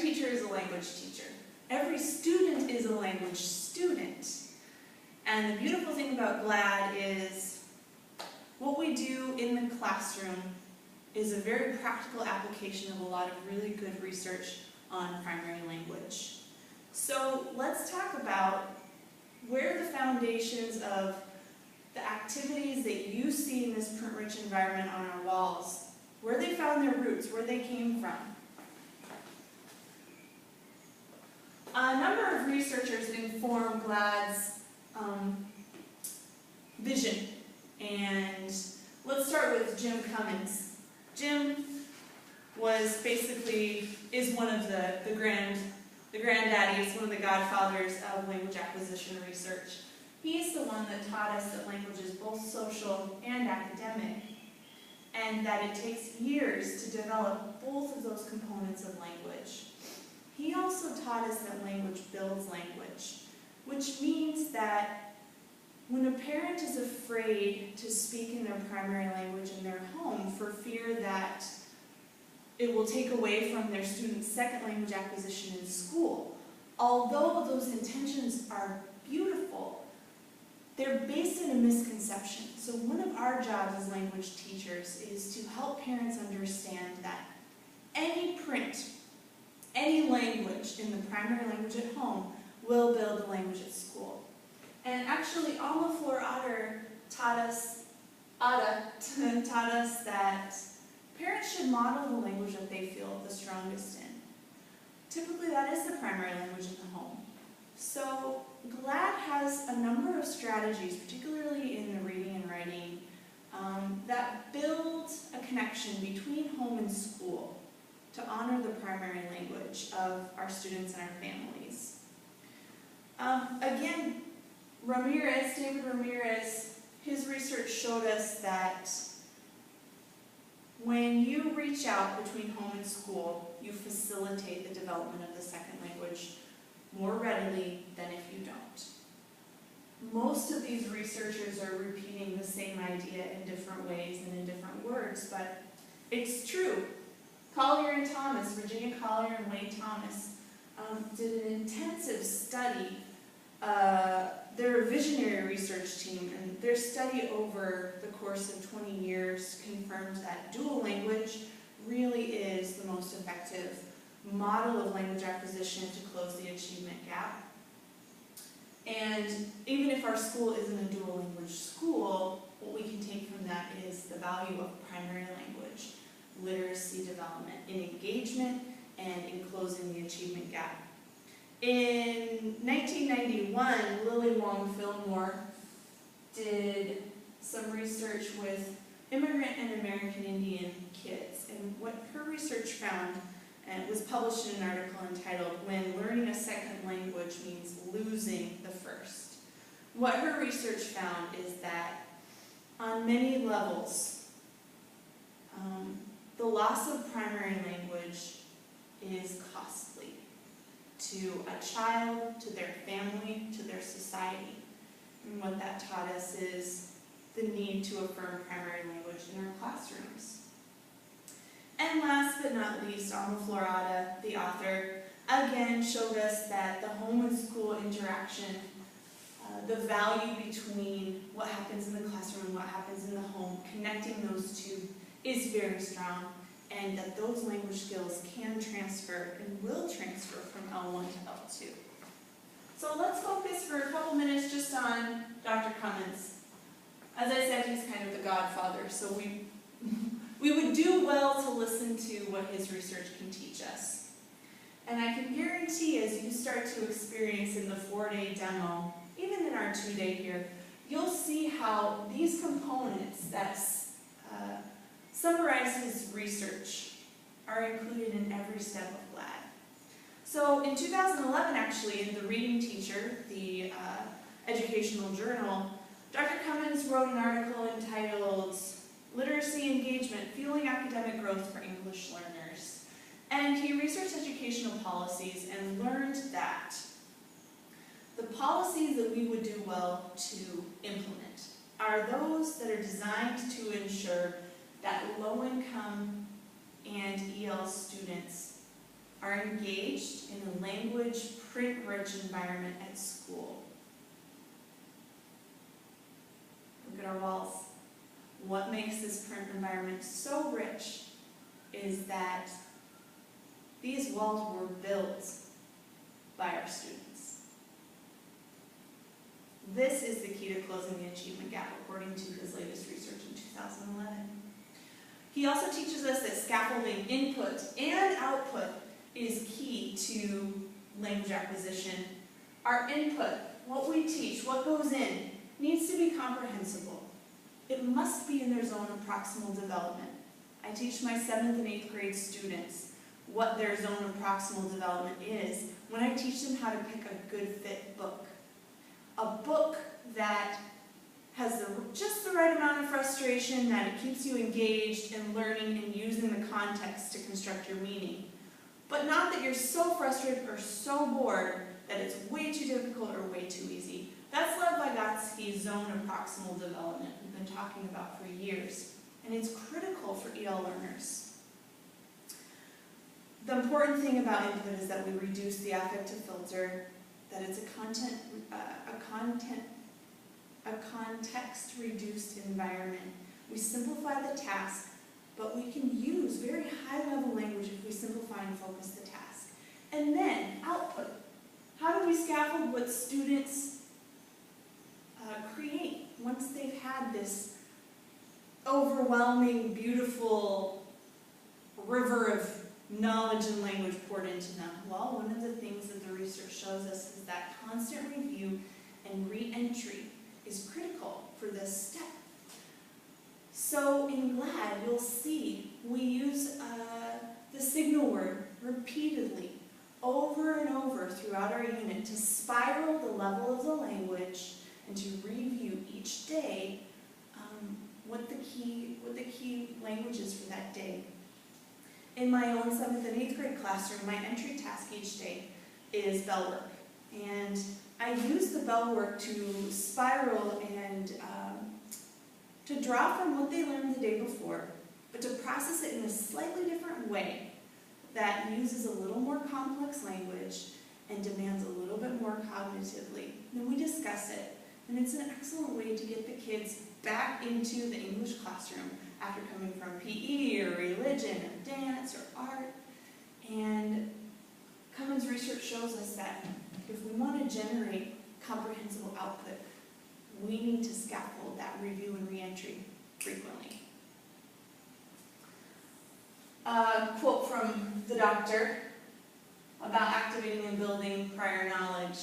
teacher is a language teacher. Every student is a language student. And the beautiful thing about GLAD is what we do in the classroom is a very practical application of a lot of really good research on primary language. So let's talk about where the foundations of the activities that you see in this print-rich environment on our walls, where they found their roots, where they came from. A number of researchers inform GLAD's vision, and let's start with Jim Cummins. Jim is one of the granddaddies, one of the godfathers of language acquisition research. He's the one that taught us that language is both social and academic, and that it takes years to develop both of those components of language. He also taught us that language builds language, which means that when a parent is afraid to speak in their primary language in their home for fear that it will take away from their students' second language acquisition in school, although those intentions are beautiful, they're based in a misconception. So one of our jobs as language teachers is to help parents understand that any print, any language in the primary language at home will build a language at school. And actually, Alma Flor Otter taught us that parents should model the language that they feel the strongest in. Typically, that is the primary language in the home. So GLAD has a number of strategies, particularly in the reading and writing, that build a connection between home and school to honor the primary language of our students and our families. Again, David Ramirez, his research showed us that when you reach out between home and school, you facilitate the development of the second language more readily than if you don't. Most of these researchers are repeating the same idea in different ways and in different words, but it's true. Collier and Thomas, Virginia Collier and Wade Thomas, did an intensive study. They're a visionary research team, and their study over the course of 20 years confirmed that dual language really is the most effective model of language acquisition to close the achievement gap. And even if our school isn't a dual language school, what we can take from that is the value of primary language, literacy development, in engagement, and in closing the achievement gap. In 1991, Lily Wong Fillmore did some research with immigrant and American Indian kids, and what her research found, and it was published in an article entitled "When Learning a Second Language Means Losing the First." What her research found is that on many levels, the loss of primary language is costly to a child, to their family, to their society. And what that taught us is the need to affirm primary language in our classrooms. And last but not least, Alma Flor Otter, the author, again showed us that the home and school interaction, the value between what happens in the classroom and what happens in the home, connecting those two is very strong, and that those language skills can transfer and will transfer from L1 to L2. So let's focus for a couple minutes just on Dr. Cummins. As I said, he's kind of the godfather, so we would do well to listen to what his research can teach us. And I can guarantee as you start to experience in the 4-day demo, even in our 2-day here, you'll see how these components that summarize his research are included in every step of GLAD. So in 2011, actually, in the Reading Teacher, the educational journal, Dr. Cummins wrote an article entitled "Literacy Engagement, Fueling Academic Growth for English Learners." And he researched educational policies and learned that the policies that we would do well to implement are those that are designed to ensure that low-income and EL students are engaged in a language print-rich environment at school. Look at our walls. What makes this print environment so rich is that these walls were built by our students. This is the key to closing the achievement gap, according to his latest research in 2011. He also teaches us that scaffolding input and output is key to language acquisition. Our input, what we teach, what goes in, needs to be comprehensible. It must be in their zone of proximal development. I teach my 7th and 8th grade students what their zone of proximal development is when I teach them how to pick a good fit book. A book that has just the right amount of frustration, that it keeps you engaged in learning and using the context to construct your meaning. But not that you're so frustrated or so bored that it's way too difficult or way too easy. That's Lev Vygotsky's zone of proximal development we've been talking about for years, and it's critical for EL learners. The important thing about input is that we reduce the affective filter, that it's a context-reduced environment. We simplify the task, but we can use very high-level language if we simplify and focus the task. And then, output. How do we scaffold what students create once they've had this overwhelming, beautiful river of knowledge and language poured into them? Well, one of the things that the research shows us is that constant review and re-entry is critical for this step. So in GLAD, you'll see we use the signal word repeatedly, over and over throughout our unit, to spiral the level of the language and to review each day what the key language is for that day. In my own 7th and 8th grade classroom, my entry task each day is bell work. And I use the bell work to spiral and to draw from what they learned the day before, but to process it in a slightly different way that uses a little more complex language and demands a little bit more cognitively. Then we discuss it, and it's an excellent way to get the kids back into the English classroom after coming from PE or religion or dance or art. And Cummins research shows us that if we want to generate comprehensible output, we need to scaffold that review and reentry frequently. A quote from the doctor about activating and building prior knowledge.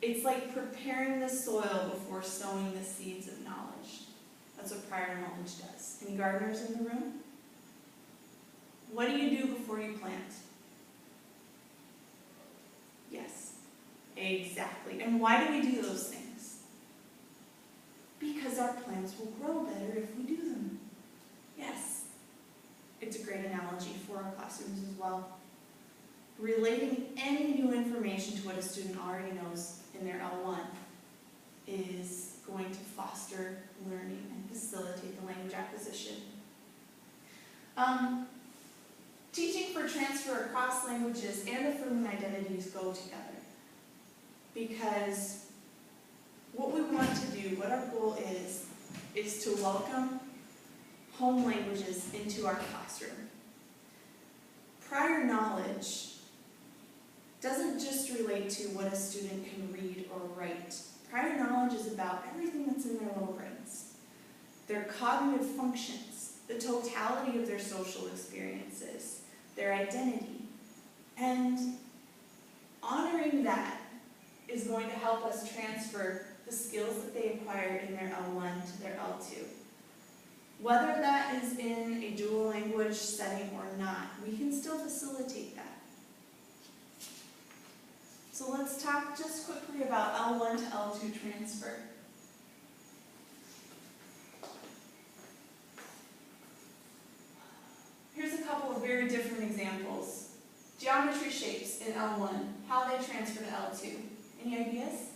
It's like preparing the soil before sowing the seeds of knowledge. That's what prior knowledge does. Any gardeners in the room? What do you do before you plant? Yes, exactly. And why do we do those things? Because our plants will grow better if we do them. Yes. It's a great analogy for our classrooms as well. Relating any new information to what a student already knows in their L1 is going to foster learning and facilitate the language acquisition. Teaching for transfer across languages and affirming identities go together. Because what we want to do, what our goal is to welcome home languages into our classroom. Prior knowledge doesn't just relate to what a student can read or write. Prior knowledge is about everything that's in their little brains. Their cognitive functions, the totality of their social experiences, their identity. And honoring that is going to help us transfer the skills that they acquired in their L1 to their L2. Whether that is in a dual language setting or not, we can still facilitate that. So let's talk just quickly about L1 to L2 transfer. Here's a couple of very different examples. Geometry shapes in L1, how they transfer to L2. Any ideas?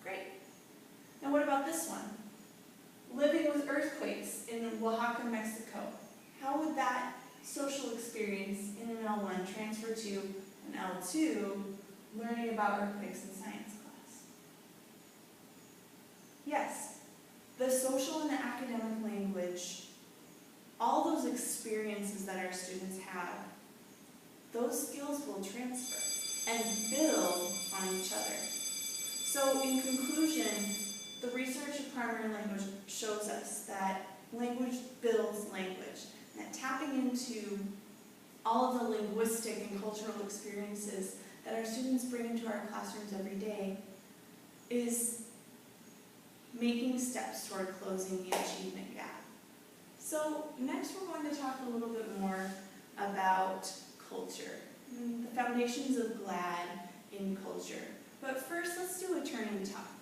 Great. Now what about this one? Living with earthquakes in Oaxaca, Mexico. How would that social experience in an L1 transfer to an L2 learning about earthquakes in science class? Yes, the social and the academic language, all those experiences that our students have, those skills will transfer and build on each other. So in conclusion, the research of primary language shows us that language builds language, and that tapping into all of the linguistic and cultural experiences that our students bring into our classrooms every day is making steps toward closing the achievement gap. So next we're going to talk a little bit more about culture, the foundations of GLAD in culture. But first, let's do a turning talk.